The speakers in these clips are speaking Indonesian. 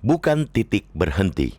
bukan titik berhenti.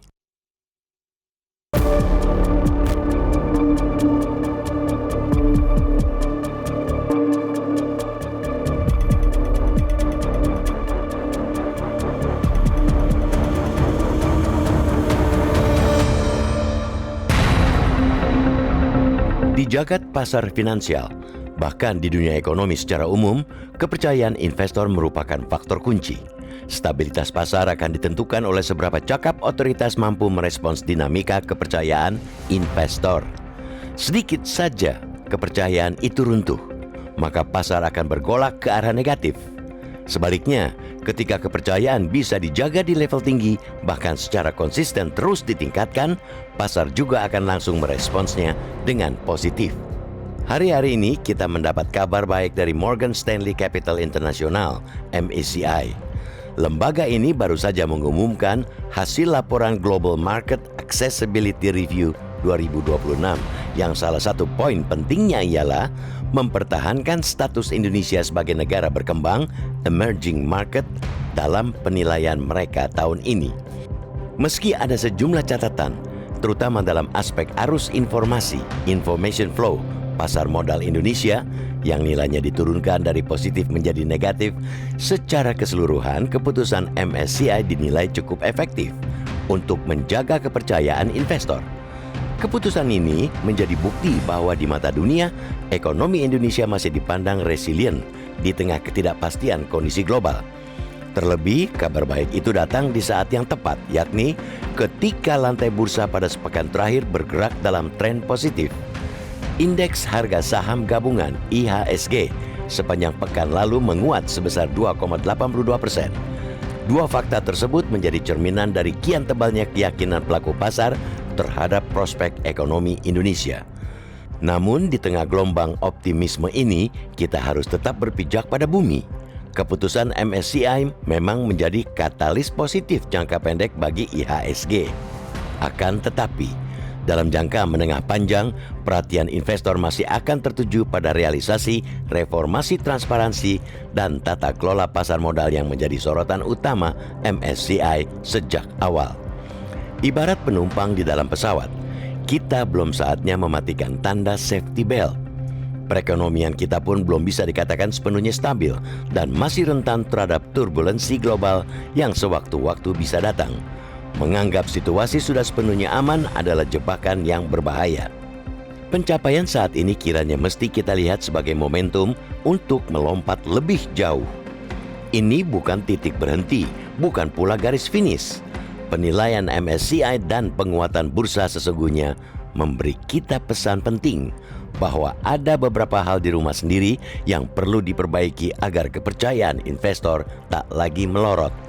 Di jagat pasar finansial, bahkan di dunia ekonomi secara umum, kepercayaan investor merupakan faktor kunci. Stabilitas pasar akan ditentukan oleh seberapa cakap otoritas mampu merespons dinamika kepercayaan investor. Sedikit saja kepercayaan itu runtuh, maka pasar akan bergolak ke arah negatif. Sebaliknya, ketika kepercayaan bisa dijaga di level tinggi, bahkan secara konsisten terus ditingkatkan, pasar juga akan langsung meresponsnya dengan positif. Hari-hari ini kita mendapat kabar baik dari Morgan Stanley Capital International, MSCI. Lembaga ini baru saja mengumumkan hasil laporan Global Market Accessibility Review 2026 yang salah satu poin pentingnya ialah mempertahankan status Indonesia sebagai negara berkembang emerging market dalam penilaian mereka tahun ini. Meski ada sejumlah catatan, terutama dalam aspek arus informasi, information flow, pasar modal Indonesia yang nilainya diturunkan dari positif menjadi negatif, secara keseluruhan keputusan MSCI dinilai cukup efektif untuk menjaga kepercayaan investor. Keputusan ini menjadi bukti bahwa di mata dunia, ekonomi Indonesia masih dipandang resilient di tengah ketidakpastian kondisi global. Terlebih, kabar baik itu datang di saat yang tepat, yakni ketika lantai bursa pada sepekan terakhir bergerak dalam tren positif. Indeks harga saham gabungan IHSG sepanjang pekan lalu menguat sebesar 2,82%. Dua fakta tersebut menjadi cerminan dari kian tebalnya keyakinan pelaku pasar terhadap prospek ekonomi Indonesia. Namun di tengah gelombang optimisme ini, kita harus tetap berpijak pada bumi. Keputusan MSCI memang menjadi katalis positif jangka pendek bagi IHSG. Akan tetapi, dalam jangka menengah panjang, perhatian investor masih akan tertuju pada realisasi reformasi transparansi dan tata kelola pasar modal yang menjadi sorotan utama MSCI sejak awal. Ibarat penumpang di dalam pesawat, kita belum saatnya mematikan tanda safety belt. Perekonomian kita pun belum bisa dikatakan sepenuhnya stabil dan masih rentan terhadap turbulensi global yang sewaktu-waktu bisa datang. Menganggap situasi sudah sepenuhnya aman adalah jebakan yang berbahaya. Pencapaian saat ini kiranya mesti kita lihat sebagai momentum untuk melompat lebih jauh. Ini bukan titik berhenti, bukan pula garis finish. Penilaian MSCI dan penguatan bursa sesungguhnya memberi kita pesan penting bahwa ada beberapa hal di rumah sendiri yang perlu diperbaiki agar kepercayaan investor tak lagi melorot.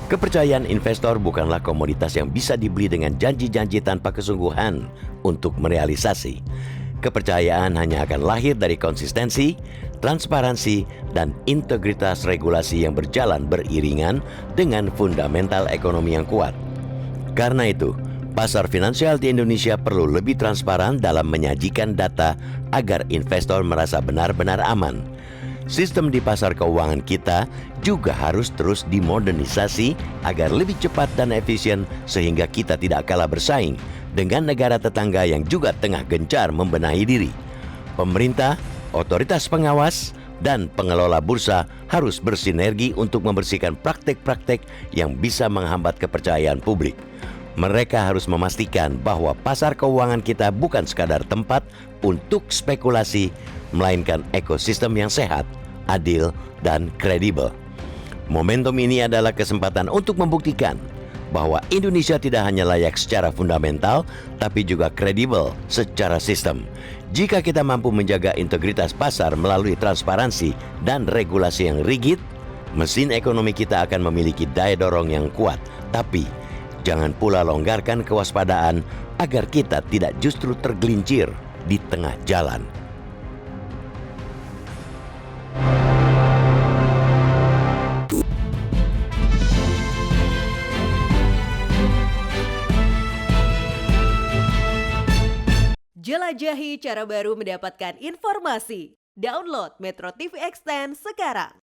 Kepercayaan investor bukanlah komoditas yang bisa dibeli dengan janji-janji tanpa kesungguhan untuk merealisasi. Kepercayaan hanya akan lahir dari konsistensi, transparansi, dan integritas regulasi yang berjalan beriringan dengan fundamental ekonomi yang kuat. Karena itu, pasar finansial di Indonesia perlu lebih transparan dalam menyajikan data agar investor merasa benar-benar aman. Sistem di pasar keuangan kita juga harus terus dimodernisasi agar lebih cepat dan efisien sehingga kita tidak kalah bersaing dengan negara tetangga yang juga tengah gencar membenahi diri. Pemerintah, otoritas pengawas, dan pengelola bursa harus bersinergi untuk membersihkan praktek-praktek yang bisa menghambat kepercayaan publik. Mereka harus memastikan bahwa pasar keuangan kita bukan sekadar tempat untuk spekulasi, melainkan ekosistem yang sehat, adil, dan kredibel. Momentum ini adalah kesempatan untuk membuktikan bahwa Indonesia tidak hanya layak secara fundamental, tapi juga kredibel secara sistem. Jika kita mampu menjaga integritas pasar melalui transparansi dan regulasi yang rigid, mesin ekonomi kita akan memiliki daya dorong yang kuat. Tapi, jangan pula longgarkan kewaspadaan agar kita tidak justru tergelincir di tengah jalan. Jelajahi cara baru mendapatkan informasi. Download Metro TV Extend sekarang.